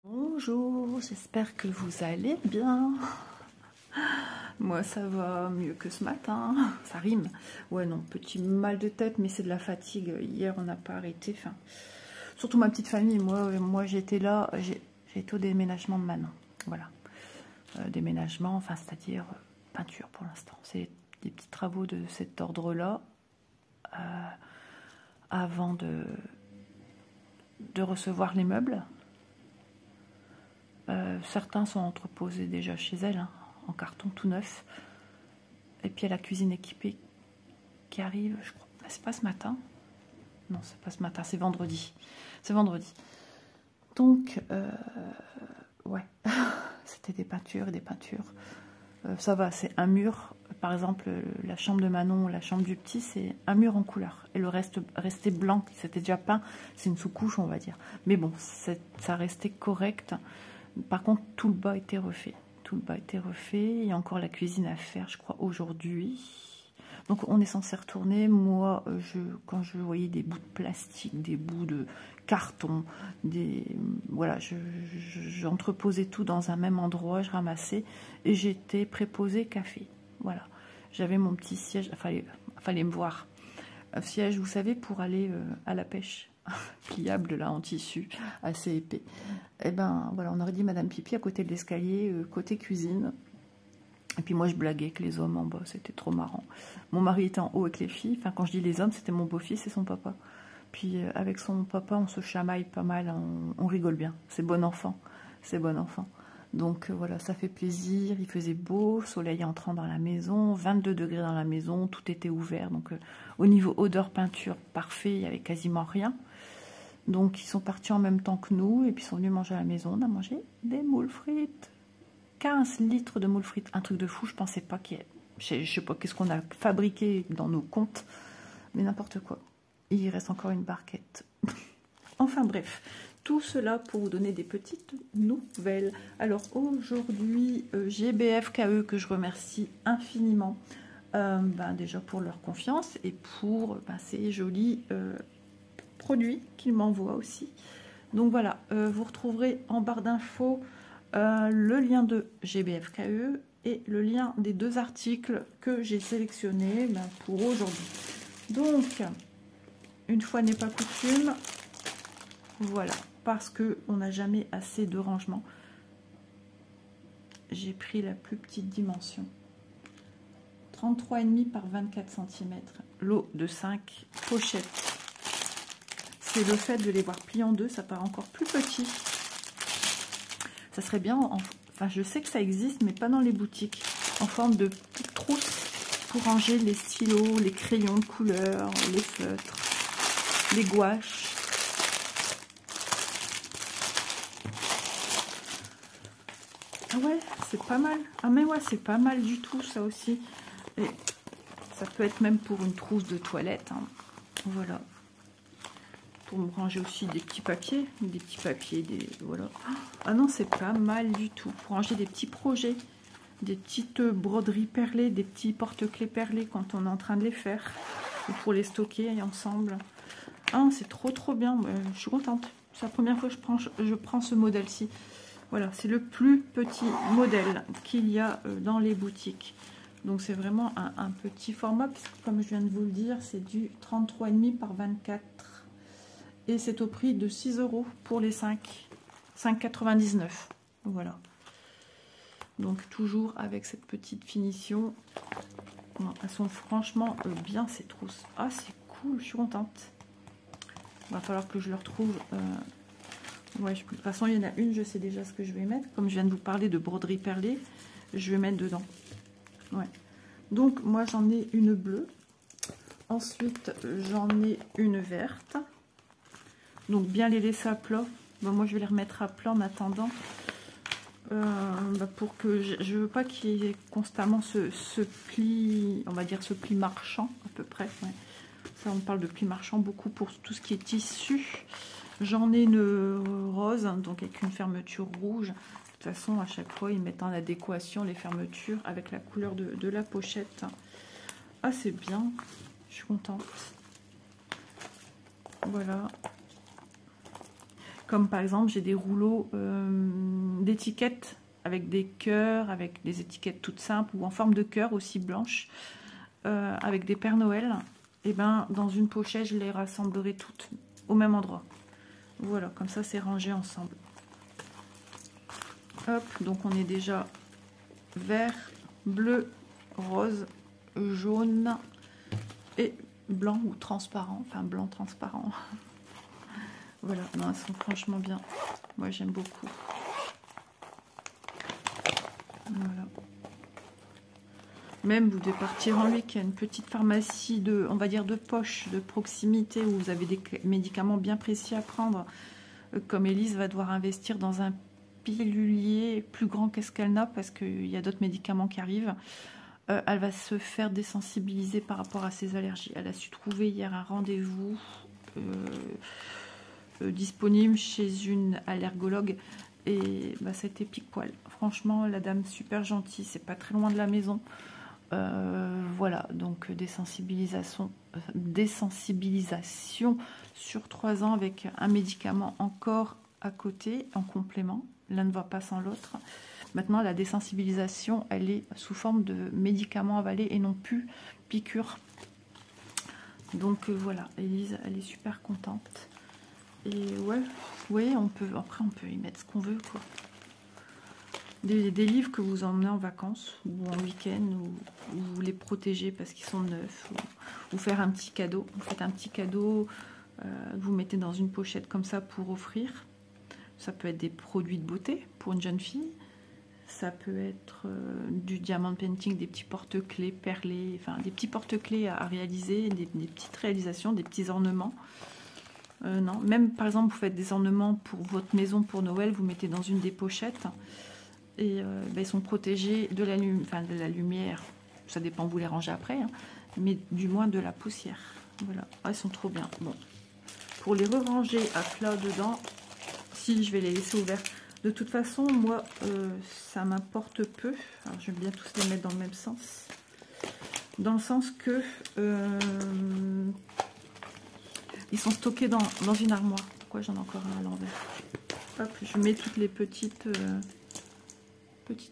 Bonjour, j'espère que vous allez bien. Moi ça va mieux que ce matin, ça rime. Ouais non, petit mal de tête, mais c'est de la fatigue. Hier on n'a pas arrêté, enfin, surtout ma petite famille. Moi j'étais là, j'ai été au déménagement de Manon. Voilà, déménagement, enfin c'est-à-dire peinture pour l'instant. C'est des petits travaux de cet ordre-là avant de recevoir les meubles. Certains sont entreposés déjà chez elle, hein, en carton tout neuf. Et puis il y a la cuisine équipée qui arrive, je crois. C'est pas ce matin. Non, c'est pas ce matin, c'est vendredi. C'est vendredi. Donc, ouais, c'était des peintures et des peintures. Ça va, c'est un mur. Par exemple, la chambre de Manon, la chambre du petit, c'est un mur en couleur. Et le reste restait blanc, c'était déjà peint. C'est une sous-couche, on va dire. Mais bon, ça restait correct. Par contre, tout le bas était refait. Tout le bas était refait. Il y a encore la cuisine à faire, je crois, aujourd'hui. Donc, on est censé retourner. Moi, quand je voyais des bouts de plastique, des bouts de carton, voilà, j'entreposais tout dans un même endroit, je ramassais. Et j'étais préposée café. Voilà. J'avais mon petit siège. Fallait me voir. Un siège, vous savez, pour aller à la pêche. Pliable là en tissu assez épais. Et ben voilà, on aurait dit Madame Pipi à côté de l'escalier, côté cuisine. Et puis moi je blaguais que les hommes en bas, c'était trop marrant. Mon mari était en haut avec les filles. Enfin quand je dis les hommes, c'était mon beau-fils et son papa. Puis avec son papa, on se chamaille pas mal, on rigole bien. C'est bon enfant, c'est bon enfant. Donc voilà, ça fait plaisir. Il faisait beau, soleil entrant dans la maison, 22 degrés dans la maison, tout était ouvert. Donc au niveau odeur peinture, parfait, il n'y avait quasiment rien. Donc ils sont partis en même temps que nous et puis ils sont venus manger à la maison. On a mangé des moules frites. 15 litres de moules frites. Un truc de fou, je pensais pas qu'il y ait... Je sais pas qu'est-ce qu'on a fabriqué dans nos comptes, mais n'importe quoi. Et il reste encore une barquette. Enfin bref, tout cela pour vous donner des petites nouvelles. Alors aujourd'hui, GBFKE que je remercie infiniment. Déjà pour leur confiance et pour ces jolis... produits qu'ils m'envoient aussi. Donc voilà, vous retrouverez en barre d'infos le lien de GBFKE et le lien des deux articles que j'ai sélectionnés pour aujourd'hui. Donc, une fois n'est pas coutume, voilà, parce que on n'a jamais assez de rangement. J'ai pris la plus petite dimension. 33,5 par 24 cm, lot de 5 pochettes. C'est le fait de les voir pliés en deux, ça paraît encore plus petit. Ça serait bien, enfin je sais que ça existe, mais pas dans les boutiques, en forme de petite trousse pour ranger les stylos, les crayons de couleur, les feutres, les gouaches. Ah ouais, c'est pas mal. Ah mais ouais, c'est pas mal du tout ça aussi. Et ça peut être même pour une trousse de toilette. Hein. Voilà. Pour me ranger aussi des petits papiers, voilà. Ah non, c'est pas mal du tout. Pour ranger des petits projets, des petites broderies perlées, des petits porte-clés perlés quand on est en train de les faire, ou pour les stocker ensemble. Ah, c'est trop bien. Je suis contente. C'est la première fois que je prends ce modèle-ci. Voilà, c'est le plus petit modèle qu'il y a dans les boutiques. Donc c'est vraiment un petit format, puisque comme je viens de vous le dire, c'est du 33,5 par 24. Et c'est au prix de 6 € pour les 5, 5,99. Voilà. Donc toujours avec cette petite finition. Non, elles sont franchement bien ces trousses. Ah c'est cool, je suis contente. Il va falloir que je le retrouve. Ouais, de toute façon il y en a une, je sais déjà ce que je vais mettre. Comme je viens de vous parler de broderie perlée, je vais mettre dedans. Ouais. Donc moi j'en ai une bleue. Ensuite j'en ai une verte. Donc bien les laisser à plat. Moi je vais les remettre à plat en attendant. Pour que je veux pas qu'il y ait constamment ce pli, on va dire ce pli marchand à peu près. Ouais. Ça on parle de pli marchand beaucoup pour tout ce qui est tissu. J'en ai une rose, donc avec une fermeture rouge. De toute façon à chaque fois ils mettent en adéquation les fermetures avec la couleur de la pochette. Ah c'est bien, je suis contente. Voilà. Comme par exemple, j'ai des rouleaux d'étiquettes avec des cœurs, avec des étiquettes toutes simples ou en forme de cœur aussi blanches, avec des Pères Noël. Et ben dans une pochette, je les rassemblerai toutes au même endroit. Voilà, comme ça c'est rangé ensemble. Hop, donc on est déjà vert, bleu, rose, jaune et blanc ou transparent, enfin blanc transparent. Voilà, non, elles sont franchement bien. Moi j'aime beaucoup. Voilà. Même vous devez partir en week-end, petite pharmacie de, on va dire de poche, de proximité, où vous avez des médicaments bien précis à prendre. Comme Élise va devoir investir dans un pilulier plus grand qu'est-ce qu'elle n'a, parce qu'il y a d'autres médicaments qui arrivent. Elle va se faire désensibiliser par rapport à ses allergies. Elle a su trouver hier un rendez-vous disponible chez une allergologue. Et bah, c'était pile poil. Franchement, la dame super gentille, c'est pas très loin de la maison. Voilà, donc désensibilisation sur 3 ans avec un médicament encore à côté, en complément. L'un ne va pas sans l'autre. Maintenant, la désensibilisation, elle est sous forme de médicaments avalés et non plus piqûres. Donc voilà, Élise, elle est super contente. Et ouais, après on peut y mettre ce qu'on veut, quoi. Des livres que vous emmenez en vacances ou en week-end, ou vous les protégez parce qu'ils sont neufs, ou faire un petit cadeau. Vous faites un petit cadeau, vous mettez dans une pochette comme ça pour offrir. Ça peut être des produits de beauté pour une jeune fille. Ça peut être du diamond painting, des petits porte-clés perlés, enfin des petits porte-clés à réaliser, des petites réalisations, des petits ornements. Non, même par exemple, vous faites des ornements pour votre maison pour Noël, vous mettez dans une des pochettes. Et ils sont protégés de la lumière, ça dépend, vous les rangez après, hein, mais du moins de la poussière. Voilà, elles sont trop bien. Bon, pour les re-ranger à plat dedans, si je vais les laisser ouverts, de toute façon, moi, ça m'importe peu. Alors, je vais bien tous les mettre dans le même sens. Dans le sens que ils sont stockés dans une armoire. Pourquoi j'en ai encore un à l'envers? Hop, je mets toutes les petites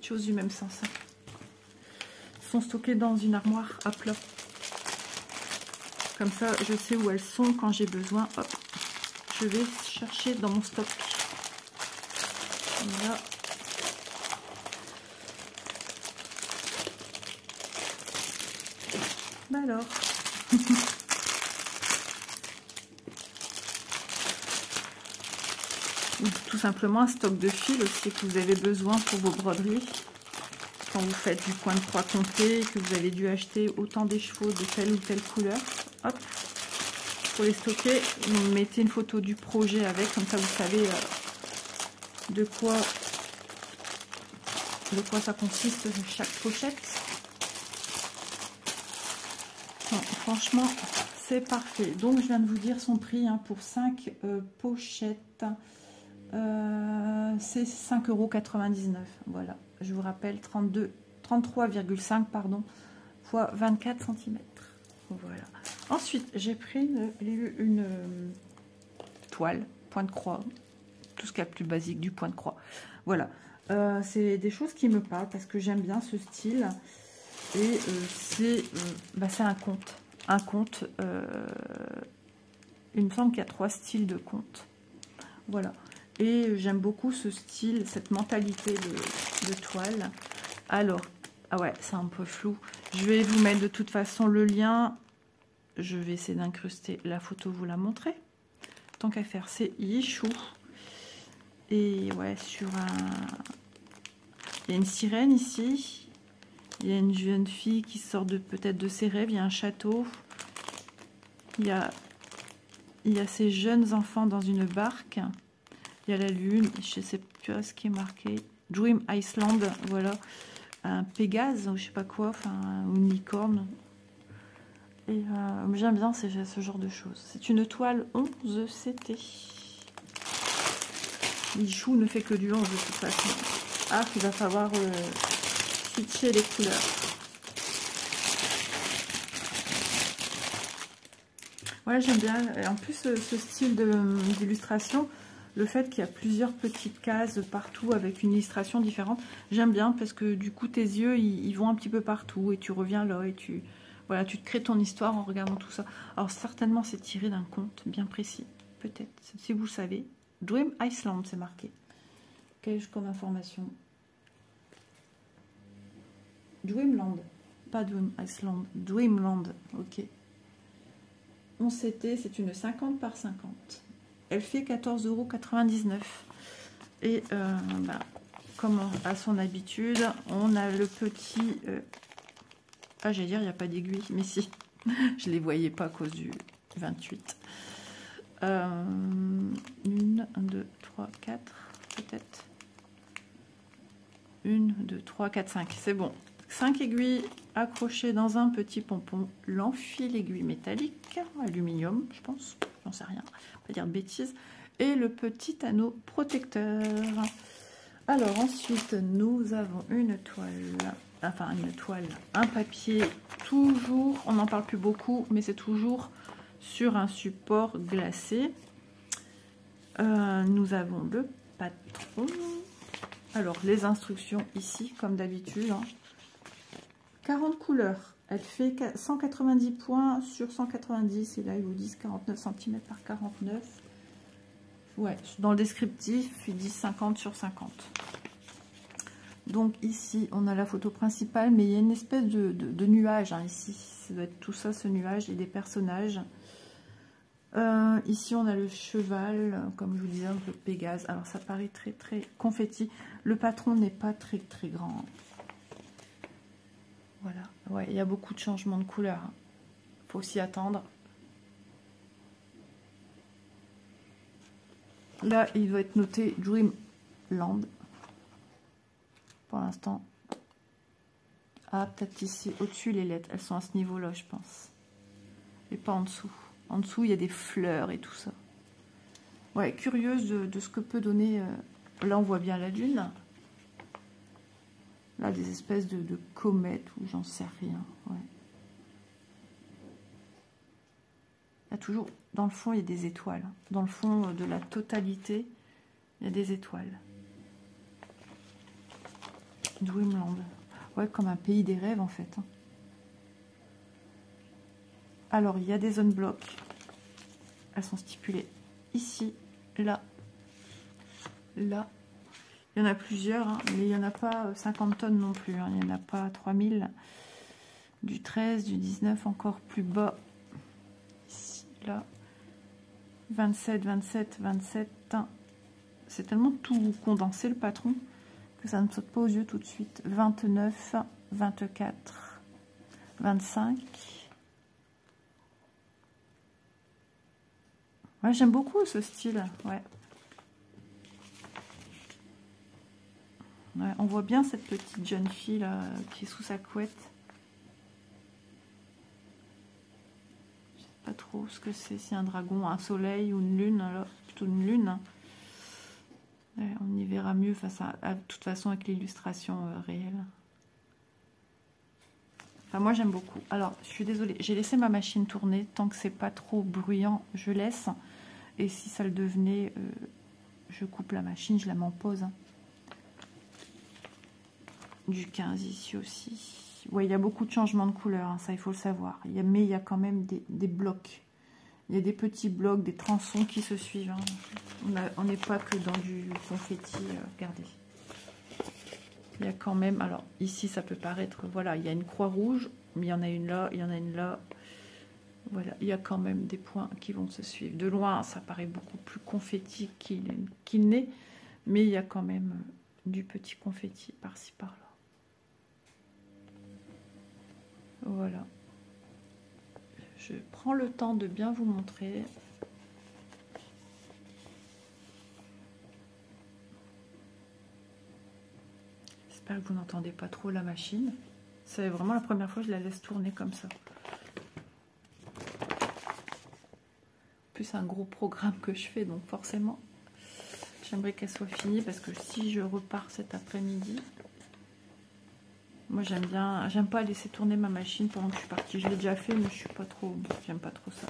choses du même sens. Ils sont stockés dans une armoire à plat. Comme ça, je sais où elles sont quand j'ai besoin. Hop, je vais chercher dans mon stock. Voilà. Alors. Ou tout simplement un stock de fil aussi que vous avez besoin pour vos broderies. Quand vous faites du point de croix complet, que vous avez dû acheter autant d'écheveaux de telle ou telle couleur. Hop, pour les stocker, vous mettez une photo du projet avec, comme ça vous savez de quoi ça consiste chaque pochette. Bon, franchement, c'est parfait. Donc je viens de vous dire son prix hein, pour 5 pochettes. C'est 5,99 €. Voilà, je vous rappelle 33,5 pardon, fois 24 cm. Voilà. Ensuite, j'ai pris une toile, point de croix, tout ce qu'il y a de plus basique du point de croix. Voilà, c'est des choses qui me parlent parce que j'aime bien ce style. Et c'est un conte. Un conte, il me semble qu'il y a 3 styles de conte. Voilà. Et j'aime beaucoup ce style, cette mentalité de toile. Alors, ah ouais, c'est un peu flou. Je vais vous mettre de toute façon le lien. Je vais essayer d'incruster la photo, vous la montrer. Tant qu'à faire, c'est Yichou. Et ouais, sur un... Il y a une sirène ici. Il y a une jeune fille qui sort peut-être de ses rêves. Il y a un château. Il y a ces jeunes enfants dans une barque. Il y a la lune, je ne sais plus ce qui est marqué. Dream Iceland, voilà. Un Pégase, ou je sais pas quoi, enfin, une licorne. Et j'aime bien ce genre de choses. C'est une toile 11 CT. Lichou ne fait que du 11 de toute façon. Ah, il va falloir switcher les couleurs. Voilà, j'aime bien. Et en plus, ce style d'illustration, le fait qu'il y a plusieurs petites cases partout avec une illustration différente, j'aime bien parce que du coup tes yeux ils vont un petit peu partout et tu reviens là et tu te crées ton histoire en regardant tout ça. Alors certainement c'est tiré d'un conte bien précis, peut-être, si vous le savez. Dream Iceland c'est marqué. Qu'ai-je comme information? Dreamland, pas Dream Iceland, Dreamland, ok. 11 CT, c'est une 50 par 50. Elle fait 14,99 €. Et comme à son habitude, on a le petit... ah, j'allais dire, il n'y a pas d'aiguille, mais si. Je ne les voyais pas à cause du 28. 1, 2, 3, 4, peut-être. 1, 2, 3, 4, 5. C'est bon. 5 aiguilles accrochées dans un petit pompon. L'enfile aiguille métallique, aluminium, je pense. J'en sais rien. Pas dire de bêtises. Et le petit anneau protecteur. Alors ensuite, nous avons une toile. Enfin, une toile. Un papier. Toujours, on n'en parle plus beaucoup, mais c'est toujours sur un support glacé. Nous avons le patron. Alors, les instructions ici, comme d'habitude. 40 couleurs. Elle fait 190 points sur 190. Et là, ils vous disent 49 cm par 49. Ouais, dans le descriptif, ils disent 50 sur 50. Donc ici, on a la photo principale, mais il y a une espèce de nuage hein, ici. Ça doit être tout ça, ce nuage, et des personnages. Ici, on a le cheval, comme je vous disais, un peu Pégase. Alors, ça paraît très, très confetti. Le patron n'est pas très, très grand. Voilà. Ouais, il y a beaucoup de changements de couleur. Faut s'y attendre. Là, il doit être noté Dreamland. Pour l'instant. Ah, peut-être ici, au-dessus, les lettres. Elles sont à ce niveau-là, je pense. Et pas en dessous. En dessous, il y a des fleurs et tout ça. Ouais, curieuse de ce que peut donner... là, on voit bien la lune. Là, des espèces de comètes ou j'en sais rien. Ouais. Il y a toujours... Dans le fond, il y a des étoiles. Dans le fond de la totalité, il y a des étoiles. Dreamland. Ouais, comme un pays des rêves, en fait. Alors, il y a des zones blocs. Elles sont stipulées ici, là, là. Il y en a plusieurs, hein, mais il n'y en a pas 50 tonnes non plus. Hein, il n'y en a pas 3000. Du 13, du 19, encore plus bas. Ici, là. 27, 27, 27. C'est tellement tout condensé, le patron, que ça ne saute pas aux yeux tout de suite. 29, 24, 25. Ouais, j'aime beaucoup ce style. Ouais. Ouais, on voit bien cette petite jeune fille là qui est sous sa couette. Je sais pas trop ce que c'est, si un dragon, un soleil ou une lune. Là, plutôt une lune. Ouais, on y verra mieux face à toute façon avec l'illustration réelle. Enfin, moi j'aime beaucoup. Alors, je suis désolée, j'ai laissé ma machine tourner. Tant que c'est pas trop bruyant, je laisse. Et si ça le devenait, je coupe la machine, je la mets en pause. Hein. Du 15 ici aussi. Ouais, il y a beaucoup de changements de couleur, hein, ça il faut le savoir. Mais il y a quand même des blocs. Il y a des petits blocs, des tronçons qui se suivent. Hein. On n'est pas que dans du confetti. Regardez. Il y a quand même... Alors, ici, ça peut paraître... Voilà, il y a une croix rouge, mais il y en a une là, il y en a une là. Voilà, il y a quand même des points qui vont se suivre. De loin, ça paraît beaucoup plus confetti qu'il n'est, mais il y a quand même du petit confetti par-ci, par-là. Voilà. Je prends le temps de bien vous montrer. J'espère que vous n'entendez pas trop la machine. C'est vraiment la première fois que je la laisse tourner comme ça. C'est un gros programme que je fais, donc forcément j'aimerais qu'elle soit finie, parce que si je repars cet après-midi, moi j'aime pas laisser tourner ma machine pendant que je suis partie. Je l'ai déjà fait, mais je suis pas trop, j'aime pas trop ça.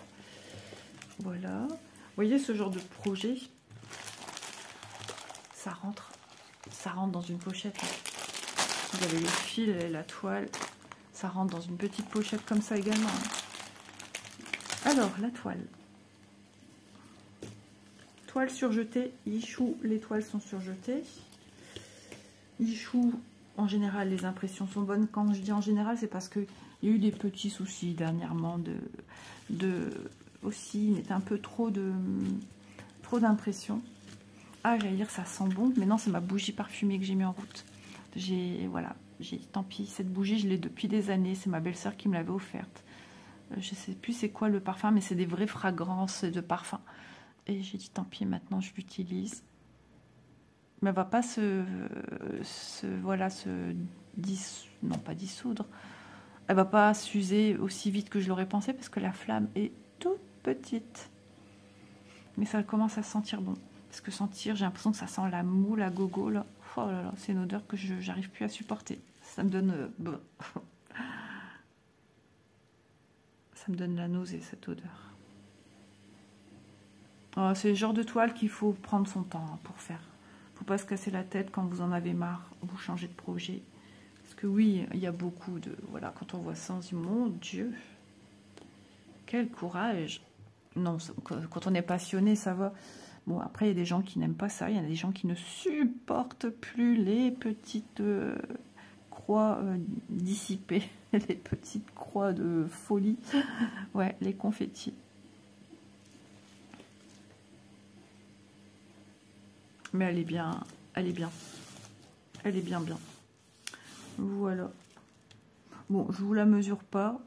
Voilà, vous voyez ce genre de projet, ça rentre dans une pochette. Vous avez le fil et la toile, ça rentre dans une petite pochette comme ça également. Alors, la toile. Toile surjetée, Yichou, les toiles sont surjetées. Yichou, en général, les impressions sont bonnes. Quand je dis en général, c'est parce qu'il y a eu des petits soucis dernièrement aussi, il mettait un peu trop d'impression. Ah, j'allais dire ça sent bon, mais non, c'est ma bougie parfumée que j'ai mis en route. Voilà, tant pis, cette bougie, je l'ai depuis des années, c'est ma belle-sœur qui me l'avait offerte. Je sais plus c'est quoi le parfum, mais c'est des vraies fragrances de parfum. Et j'ai dit tant pis, maintenant je l'utilise. Mais elle va pas non pas dissoudre. Elle va pas s'user aussi vite que je l'aurais pensé parce que la flamme est toute petite. Mais ça commence à sentir bon. Parce que sentir, j'ai l'impression que ça sent la moule à gogo là. Oh là là, c'est une odeur que j'arrive plus à supporter. Ça me donne ça me donne la nausée cette odeur. Oh, c'est le genre de toile qu'il faut prendre son temps pour faire. Faut pas se casser la tête quand vous en avez marre, vous changez de projet. Parce que oui, il y a beaucoup de... Voilà, quand on voit ça, on se dit, mon Dieu, quel courage. Non, quand on est passionné, ça va. Bon, après, il y a des gens qui n'aiment pas ça. Il y a des gens qui ne supportent plus les petites croix dissipées. Les petites croix de folie. Ouais, les confettis. Mais elle est bien, elle est bien. Elle est bien. Voilà. Bon, je vous la mesure pas.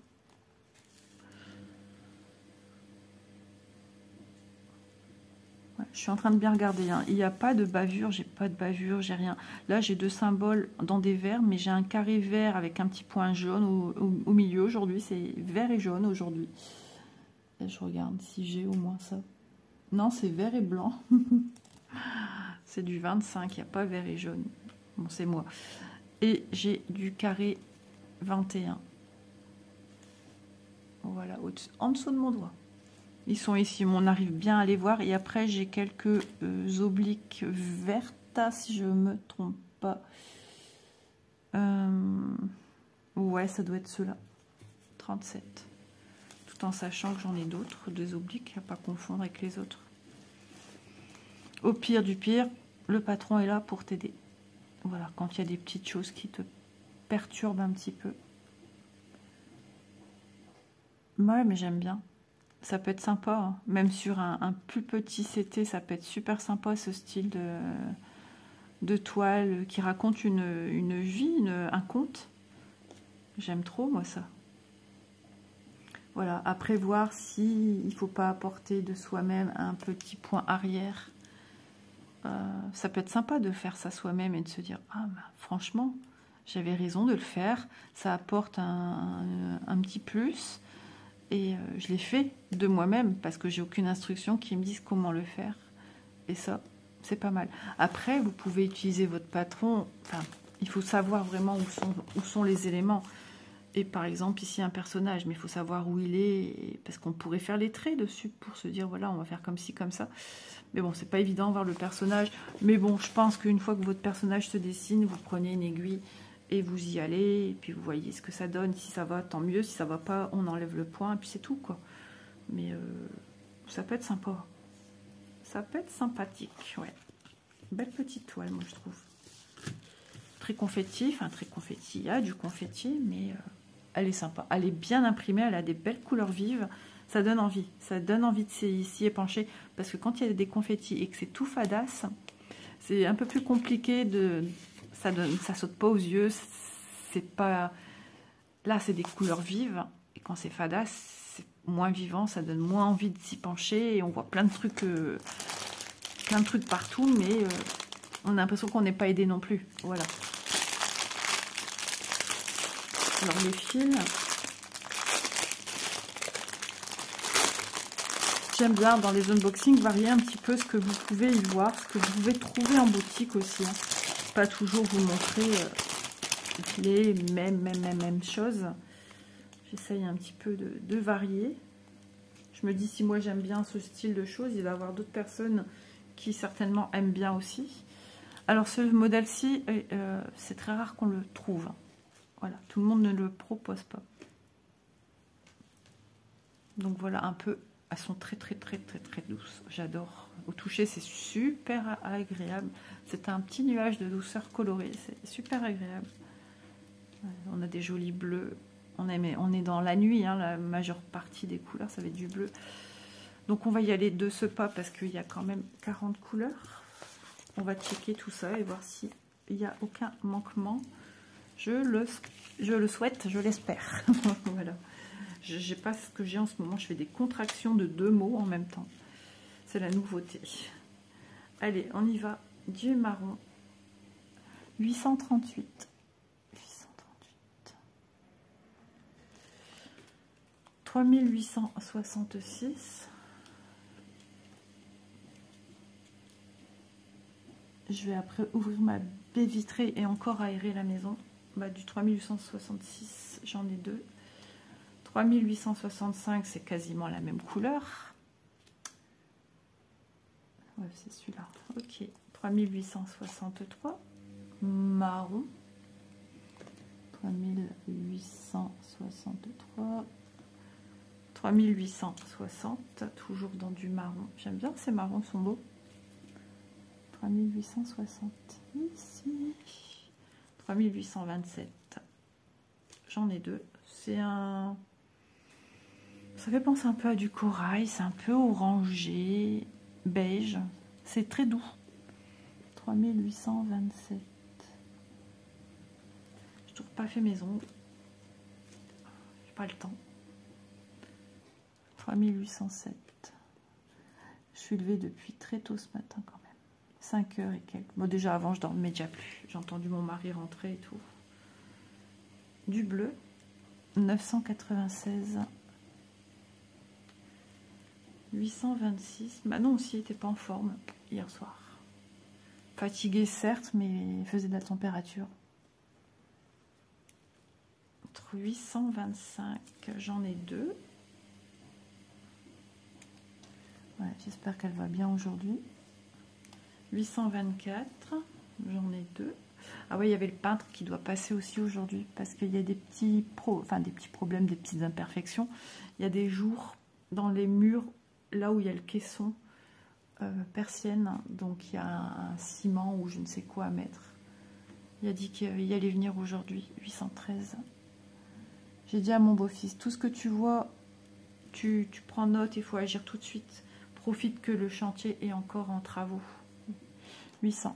Ouais, je suis en train de bien regarder. Hein. Il n'y a pas de bavure, j'ai pas de bavure, j'ai rien. Là, j'ai deux symboles dans des verts, mais j'ai un carré vert avec un petit point jaune au milieu aujourd'hui. C'est vert et jaune aujourd'hui. Je regarde si j'ai au moins ça. Non, c'est vert et blanc. C'est du 25, il n'y a pas vert et jaune. Bon, c'est moi. Et j'ai du carré 21. Voilà, en dessous de mon doigt. Ils sont ici, on arrive bien à les voir. Et après, j'ai quelques obliques vertes, si je ne me trompe pas. Ouais, ça doit être ceux-là. 37. Tout en sachant que j'en ai d'autres, des obliques, à ne pas confondre avec les autres. Au pire du pire, le patron est là pour t'aider. Voilà, quand il y a des petites choses qui te perturbent un petit peu. Ouais, mais j'aime bien. Ça peut être sympa, hein. Même sur un plus petit CT, ça peut être super sympa ce style de toile qui raconte une vie, un conte. J'aime trop, moi, ça. Voilà, après voir si il ne faut pas apporter de soi-même un petit point arrière. Ça peut être sympa de faire ça soi-même et de se dire « Ah, bah, franchement, j'avais raison de le faire. Ça apporte un petit plus. » Et je l'ai fait de moi-même parce que j'ai aucune instruction qui me dise comment le faire. Et ça, c'est pas mal. Après, vous pouvez utiliser votre patron. Enfin, il faut savoir vraiment où sont les éléments. Et par exemple, ici, un personnage, mais il faut savoir où il est. Parce qu'on pourrait faire les traits dessus pour se dire, voilà, on va faire comme ci, comme ça. Mais bon, c'est pas évident voir le personnage. Mais bon, je pense qu'une fois que votre personnage se dessine, vous prenez une aiguille et vous y allez. Et puis vous voyez ce que ça donne. Si ça va, tant mieux. Si ça va pas, on enlève le point. Et puis c'est tout, quoi. Mais ça peut être sympa. Ça peut être sympathique, ouais. Belle petite toile, moi, je trouve. Très confetti. Enfin, très confetti. Il y a du confetti, mais elle est sympa. Elle est bien imprimée. Elle a des belles couleurs vives. Ça donne envie. Ça donne envie de s'y épancher. Parce que quand il y a des confettis et que c'est tout fadasse, c'est un peu plus compliqué de... Ça saute pas aux yeux. C'est pas... Là, c'est des couleurs vives. Et quand c'est fadasse, c'est moins vivant. Ça donne moins envie de s'y pencher. Et on voit plein de trucs partout. Mais on a l'impression qu'on n'est pas aidé non plus. Voilà. Alors, les fils... J'aime bien dans les unboxings varier un petit peu ce que vous pouvez y voir, ce que vous pouvez trouver en boutique aussi. Hein. Pas toujours vous montrer les mêmes choses. J'essaye un petit peu de varier. Je me dis si moi j'aime bien ce style de choses, il va y avoir d'autres personnes qui certainement aiment bien aussi. Alors ce modèle-ci, c'est très rare qu'on le trouve. Voilà, tout le monde ne le propose pas. Donc voilà un peu, elles sont très douces. J'adore. Au toucher, c'est super agréable. C'est un petit nuage de douceur colorée, c'est super agréable. On a des jolis bleus. On est dans la nuit, hein, la majeure partie des couleurs, ça va être du bleu. Donc on va y aller de ce pas parce qu'il y a quand même 40 couleurs. On va checker tout ça et voir s'il n'y a aucun manquement. Je le souhaite, je l'espère. Voilà. Je n'ai pas ce que j'ai en ce moment. Je fais des contractions de 2 mots en même temps. C'est la nouveauté. Allez, on y va. Du marron. 838. 3866. Je vais après ouvrir ma baie vitrée et encore aérer la maison. Bah, du 3866, j'en ai 2. 3865, c'est quasiment la même couleur. Ouais, c'est celui-là. Ok. 3863. Marron. 3863. 3860. Toujours dans du marron. J'aime bien ces marrons, sont beaux. 3860. Ici. 3827. J'en ai 2. C'est un... Ça fait penser un peu à du corail. C'est un peu orangé, beige. C'est très doux. 3827. Je trouve pas fait mes ongles. J'ai pas le temps. 3807. Je suis levée depuis très tôt ce matin quand même. 5 heures et quelques. Bon, déjà avant, je dormais déjà plus. J'ai entendu mon mari rentrer et tout. Du bleu. 996. 826. Manon aussi n'était pas en forme hier soir. Fatiguée certes, mais faisait de la température. 825. J'en ai 2. Ouais, j'espère qu'elle va bien aujourd'hui. 824, j'en ai 2. Ah oui, il y avait le peintre qui doit passer aussi aujourd'hui parce qu'il y a des petits problèmes, des petites imperfections. Il y a des jours dans les murs, là où il y a le caisson persienne, donc il y a un ciment ou je ne sais quoi à mettre. Il a dit qu'il allait venir aujourd'hui, 813. J'ai dit à mon beau-fils, tout ce que tu vois, tu prends note, il faut agir tout de suite. Profite que le chantier est encore en travaux. 800.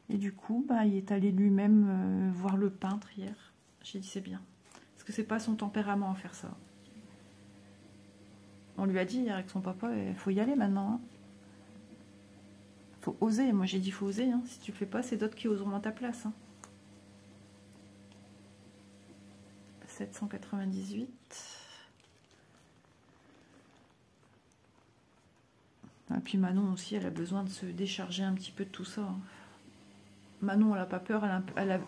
Et du coup, bah, il est allé lui-même voir le peintre hier. J'ai dit c'est bien. Parce que c'est pas son tempérament à faire ça. On lui a dit hier avec son papa, il faut y aller maintenant. Hein. Faut oser. Moi j'ai dit faut oser. Hein. Si tu le fais pas, c'est d'autres qui oseront à ta place. Hein. 798. Et puis Manon aussi, elle a besoin de se décharger un petit peu de tout ça. Hein. Manon, elle n'a pas peur, elle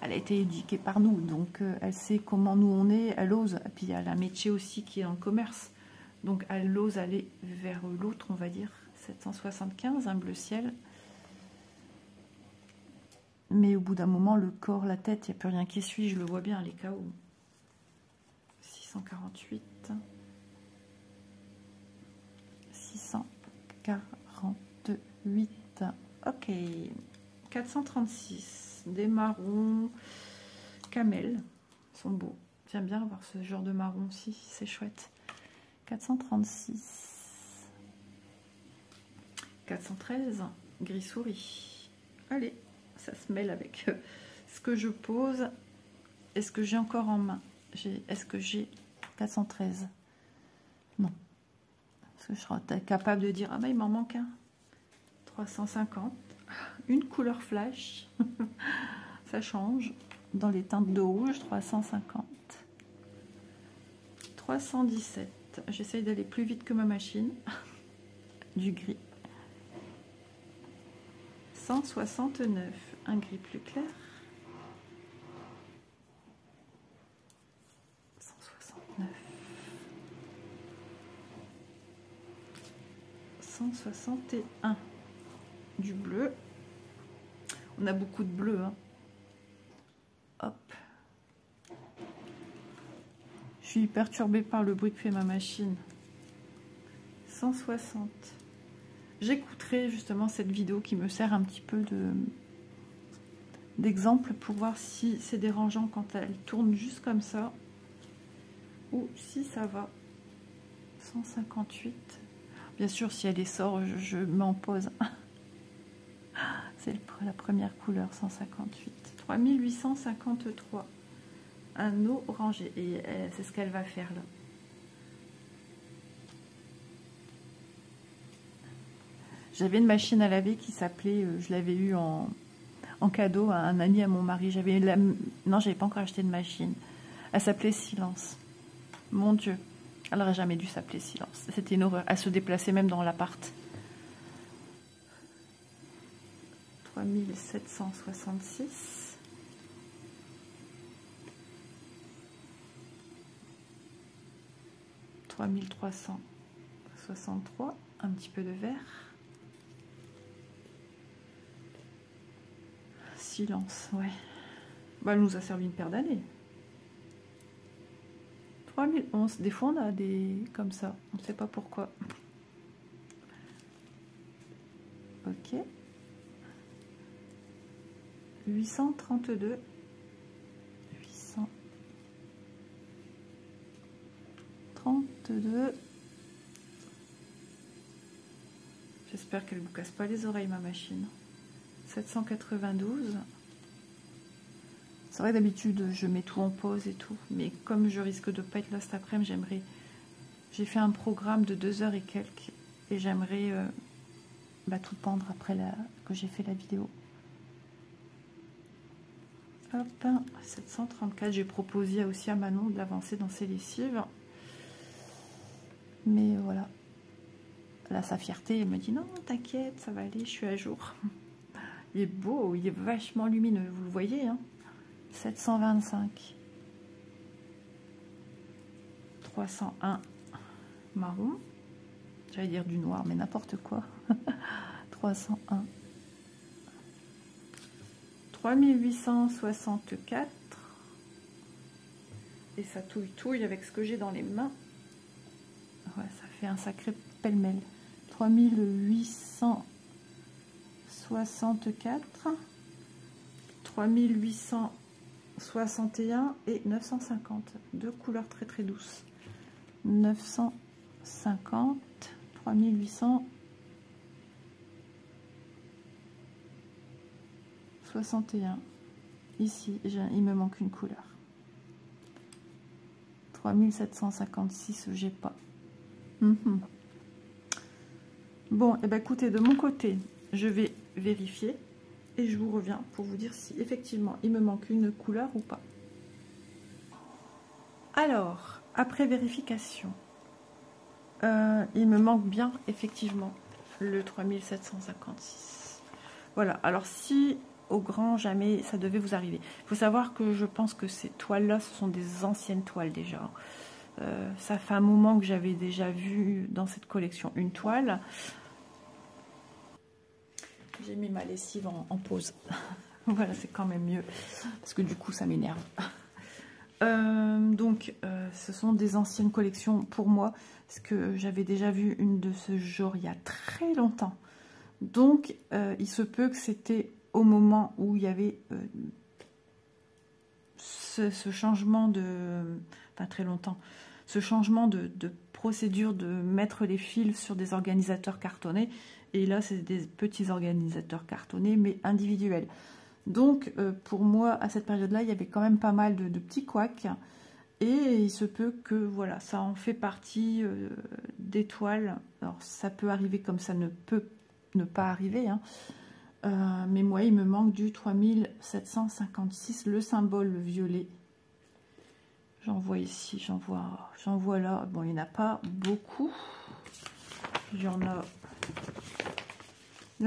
a été éduquée par nous, donc elle sait comment nous on est, elle ose. Et puis elle a un métier aussi qui est en commerce, donc elle ose aller vers l'autre, on va dire. 775, un bleu ciel. Mais au bout d'un moment, le corps, la tête, il n'y a plus rien qui suit, je le vois bien, elle est KO. 648. 648. Ok. 436. Des marrons camel. Ils sont beaux. J'aime bien avoir ce genre de marron aussi, c'est chouette. 436. 413. Gris souris. Allez, ça se mêle avec ce que je pose. Est-ce que j'ai encore en main? Est-ce que j'ai 413? Non. Parce que je serais capable de dire, ah ben il m'en manque un. 350. Une couleur flash. Ça change. Dans les teintes de rouge, 350. 317. J'essaye d'aller plus vite que ma machine. Du gris. 169. Un gris plus clair. 169. 161. Du bleu. On a beaucoup de bleu, hein. Hop. Je suis perturbée par le bruit que fait ma machine. 160. J'écouterai justement cette vidéo qui me sert un petit peu d'exemple pour voir si c'est dérangeant quand elle tourne juste comme ça ou si ça va. 158. Bien sûr, si elle est sort, je mets en pause. C'est la première couleur, 158. 3853. Un orangé. Et c'est ce qu'elle va faire là. J'avais une machine à laver qui s'appelait, je l'avais eu en cadeau à un ami à mon mari. Non, j'avais pas encore acheté de machine. Elle s'appelait Silence. Mon Dieu. Elle n'aurait jamais dû s'appeler Silence. C'était une horreur. Elle se déplaçait même dans l'appart. 3766. 3363. Un petit peu de vert. Silence, ouais. Bah, elle nous a servi une paire d'années. 3011. Des fois, on a des comme ça. On ne sait pas pourquoi. Ok. 832. 832. J'espère qu'elle ne vous casse pas les oreilles, ma machine. 792. C'est vrai, d'habitude, je mets tout en pause et tout. Mais comme je risque de pas être là cet après-midi, j'aimerais... J'ai fait un programme de 2 heures et quelques. Et j'aimerais tout pendre après que j'ai fait la vidéo. Hop, 734. J'ai proposé aussi à Manon de l'avancer dans ses lessives. Mais voilà. Là, sa fierté, elle me dit non, t'inquiète, ça va aller, je suis à jour. Il est beau, il est vachement lumineux, vous le voyez, hein. 725. 301 marron. J'allais dire du noir, mais n'importe quoi. 301. 3864. Et ça touille avec ce que j'ai dans les mains. Ouais, ça fait un sacré pêle-mêle. 3864. 3861 et 950. Deux couleurs très très douces. 950. 3861. Ici, il me manque une couleur. 3756, j'ai pas. Bon, et ben écoutez, de mon côté, je vais vérifier et je vous reviens pour vous dire si effectivement il me manque une couleur ou pas. Alors, après vérification, il me manque bien effectivement le 3756. Voilà, alors si au grand jamais ça devait vous arriver, il faut savoir que je pense que ces toiles là ce sont des anciennes toiles déjà. Ça fait un moment que j'avais déjà vu dans cette collection une toile. J'ai mis ma lessive en pause. Voilà, c'est quand même mieux parce que du coup ça m'énerve. Ce sont des anciennes collections pour moi parce que j'avais déjà vu une de ce genre il y a très longtemps. Donc il se peut que c'était au moment où il y avait ce changement de... Enfin très longtemps. Ce changement de procédure de mettre les fils sur des organisateurs cartonnés. Et là, c'est des petits organisateurs cartonnés, mais individuels. Donc, pour moi, à cette période-là, il y avait quand même pas mal de petits couacs. Et il se peut que, voilà, ça en fait partie des toiles. Alors, ça peut arriver comme ça ne peut ne pas arriver. Hein. Mais moi, il me manque du 3756, le symbole violet. J'en vois ici, j'en vois là. Bon, il n'y en a pas beaucoup. Il y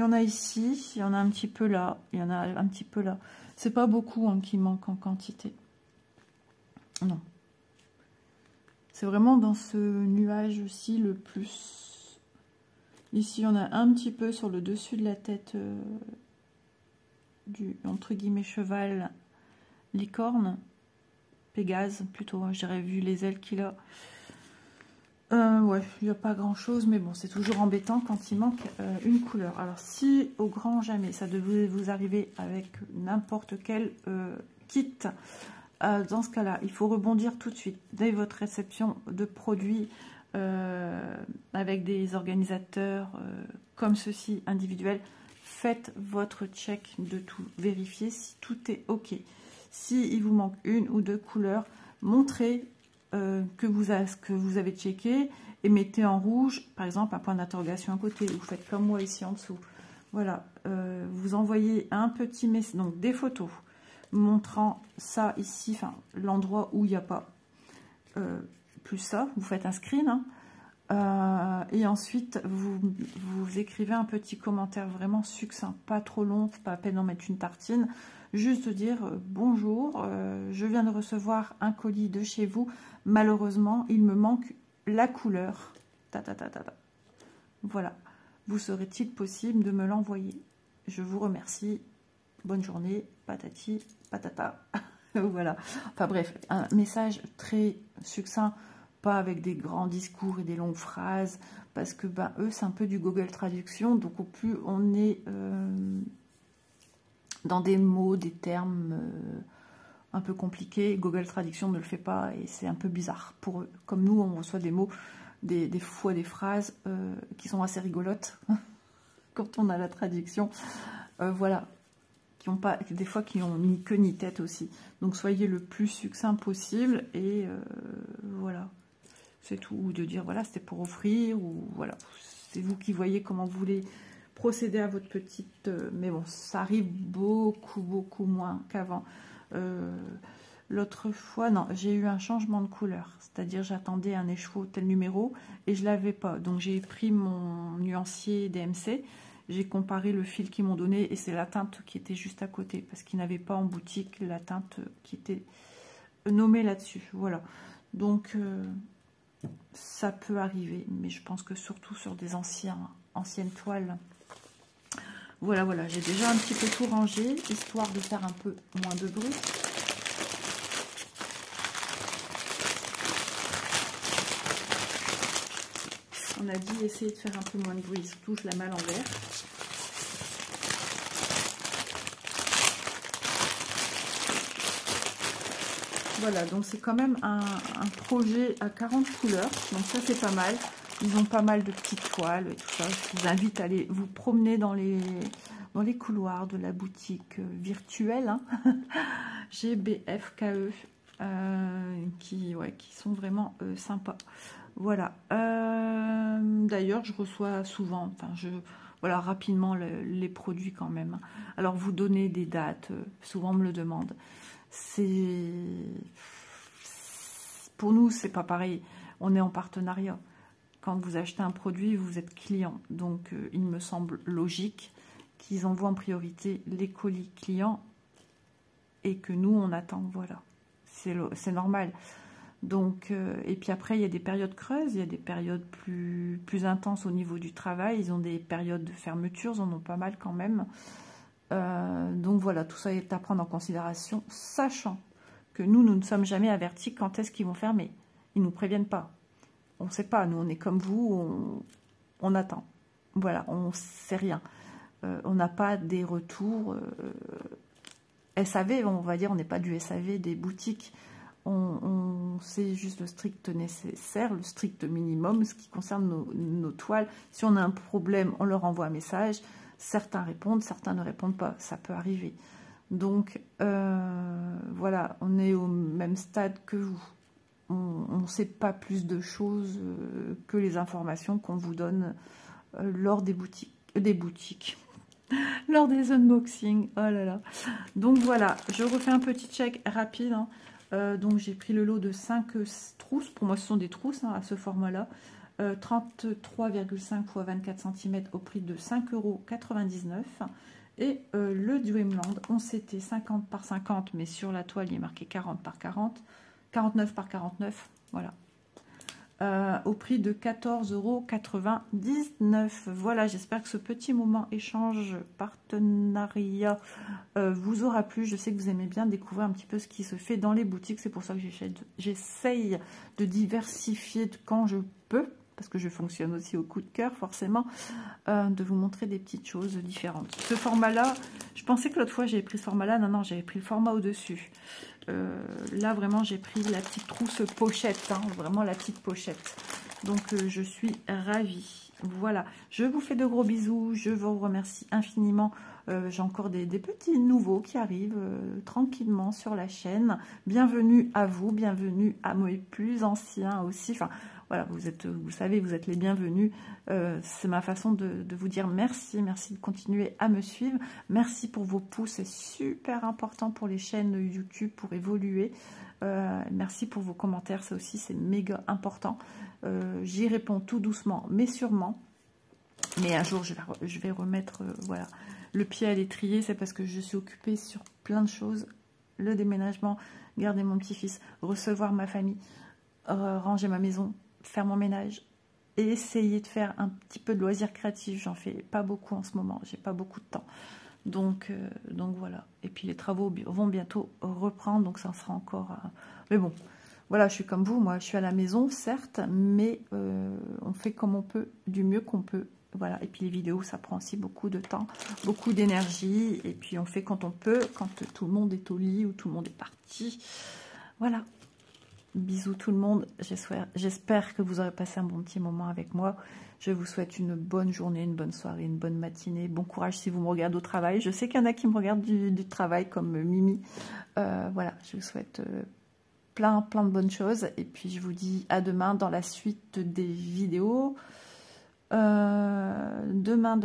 en a ici, il y en a un petit peu là, il y en a un petit peu là. C'est pas beaucoup hein, qui manque en quantité. Non. C'est vraiment dans ce nuage-ci le plus. Ici, on a un petit peu sur le dessus de la tête du entre guillemets cheval licorne, Pégase plutôt, hein, j'aurais vu les ailes qu'il a. Ouais, il n'y a pas grand chose, mais bon, c'est toujours embêtant quand il manque une couleur. Alors, si au grand jamais ça devait vous arriver avec n'importe quel kit, dans ce cas-là, il faut rebondir tout de suite dès votre réception de produits avec des organisateurs comme ceci, individuels. Faites votre check de tout, vérifiez si tout est OK. Si il vous manque une ou deux couleurs, montrez que vous avez checké et mettez en rouge, par exemple, un point d'interrogation à côté. Vous faites comme moi ici en dessous. Voilà, vous envoyez un petit message, donc des photos montrant ça ici, enfin l'endroit où il n'y a pas, plus ça, vous faites un screen, hein, et ensuite vous écrivez un petit commentaire vraiment succinct, pas trop long, pas à peine d'en mettre une tartine, juste de dire bonjour, je viens de recevoir un colis de chez vous, malheureusement il me manque la couleur, voilà, vous serait-il possible de me l'envoyer? Je vous remercie, bonne journée, patati patata. Voilà, enfin bref, un message très succinct, pas avec des grands discours et des longues phrases, parce que ben eux c'est un peu du Google Traduction, donc au plus on est dans des mots, des termes un peu compliqués, Google Traduction ne le fait pas et c'est un peu bizarre pour eux. Comme nous, on reçoit des mots, des fois des phrases qui sont assez rigolotes quand on a la traduction. Voilà, qui ont pas, des fois qui n'ont ni queue ni tête aussi. Donc soyez le plus succinct possible et voilà, c'est tout. Ou de dire voilà, c'était pour offrir, ou voilà, c'est vous qui voyez comment vous voulez procéder à votre petite... mais bon, ça arrive beaucoup moins qu'avant. L'autre fois, non, j'ai eu un changement de couleur, c'est-à-dire j'attendais un écheveau tel numéro et je l'avais pas. Donc j'ai pris mon nuancier DMC, j'ai comparé le fil qu'ils m'ont donné et c'est la teinte qui était juste à côté parce qu'ils n'avaient pas en boutique la teinte qui était nommée là-dessus. Voilà, donc ça peut arriver, mais je pense que surtout sur des anciennes toiles. Voilà, j'ai déjà un petit peu tout rangé, histoire de faire un peu moins de bruit. On a dit essayer de faire un peu moins de bruit, surtout je la mets à l'envers. Voilà, donc c'est quand même un projet à 40 couleurs, donc ça c'est pas mal. Ils ont pas mal de petites toiles et tout ça. Je vous invite à aller vous promener dans les couloirs de la boutique virtuelle, hein. GBFKE, qui sont vraiment sympas. Voilà. D'ailleurs, je reçois souvent, enfin, voilà, rapidement les produits quand même. Alors, vous donnez des dates, souvent on me le demande. Pour nous, c'est pas pareil. On est en partenariat. Quand vous achetez un produit, vous êtes client. Donc, il me semble logique qu'ils envoient en priorité les colis clients et que nous, on attend. Voilà, c'est normal. Donc, et puis après, il y a des périodes creuses, il y a des périodes plus intenses au niveau du travail. Ils ont des périodes de fermeture, ils en ont pas mal quand même. Donc voilà, tout ça est à prendre en considération, sachant que nous ne sommes jamais avertis quand est-ce qu'ils vont fermer. Ils ne nous préviennent pas. On ne sait pas, nous on est comme vous, on attend. Voilà, on ne sait rien. On n'a pas des retours SAV, on va dire, on n'est pas du SAV des boutiques. On sait juste le strict nécessaire, le strict minimum, ce qui concerne nos toiles. Si on a un problème, on leur envoie un message. Certains répondent, certains ne répondent pas. Ça peut arriver. Donc, voilà, on est au même stade que vous. On ne sait pas plus de choses que les informations qu'on vous donne lors des boutiques. Lors des unboxings. Oh là là. Donc voilà, je refais un petit check rapide, hein. Donc j'ai pris le lot de 5 trousses. Pour moi, ce sont des trousses, hein, à ce format-là. 33,5 x 24 cm au prix de 5,99 €. Et le Dreamland, on s'était 50 par 50, mais sur la toile, il est marqué 40 par 40. 49 par 49, voilà. au prix de 14,99 €. Voilà, j'espère que ce petit moment échange partenariat vous aura plu. Je sais que vous aimez bien découvrir un petit peu ce qui se fait dans les boutiques. C'est pour ça que j'essaye de diversifier quand je peux, parce que je fonctionne aussi au coup de cœur forcément, de vous montrer des petites choses différentes. Ce format-là, je pensais que l'autre fois j'avais pris ce format-là. Non, j'avais pris le format au-dessus. Là vraiment j'ai pris la petite trousse pochette, hein, vraiment la petite pochette. Donc je suis ravie. Voilà, je vous fais de gros bisous, je vous remercie infiniment. J'ai encore des petits nouveaux qui arrivent tranquillement sur la chaîne. Bienvenue à vous, bienvenue à mes plus anciens aussi. Enfin voilà, vous savez, vous êtes les bienvenus. C'est ma façon de vous dire merci. Merci de continuer à me suivre. Merci pour vos pouces, c'est super important pour les chaînes YouTube, pour évoluer. Merci pour vos commentaires, ça aussi c'est méga important. J'y réponds tout doucement, mais sûrement. Mais un jour, je vais remettre voilà, le pied à l'étrier. C'est parce que je suis occupée sur plein de choses. Le déménagement, garder mon petit-fils, recevoir ma famille, ranger ma maison, faire mon ménage et essayer de faire un petit peu de loisirs créatifs. J'en fais pas beaucoup en ce moment, j'ai pas beaucoup de temps. Donc voilà. Et puis les travaux vont bientôt reprendre, donc ça sera encore... Mais bon, voilà, je suis comme vous, moi je suis à la maison, certes, mais on fait comme on peut, du mieux qu'on peut. Voilà, et puis les vidéos, ça prend aussi beaucoup de temps, beaucoup d'énergie, et puis on fait quand on peut, quand tout le monde est au lit ou tout le monde est parti. Voilà. Bisous tout le monde, j'espère que vous aurez passé un bon petit moment avec moi. Je vous souhaite une bonne journée, une bonne soirée, une bonne matinée. Bon courage si vous me regardez au travail. Je sais qu'il y en a qui me regardent du travail comme Mimi. Voilà, je vous souhaite plein de bonnes choses. Et puis je vous dis à demain dans la suite des vidéos. Demain,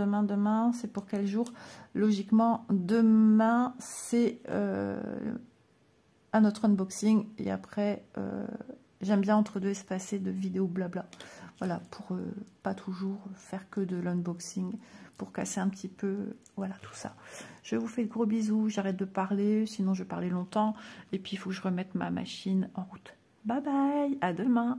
c'est pour quel jour? Logiquement, demain, c'est... à notre unboxing et après j'aime bien entre deux espacer de vidéos blabla, voilà, pour pas toujours faire que de l'unboxing, pour casser un petit peu, voilà, tout ça. Je vous fais de gros bisous, j'arrête de parler, sinon je parlais longtemps, et puis il faut que je remette ma machine en route. Bye bye, à demain.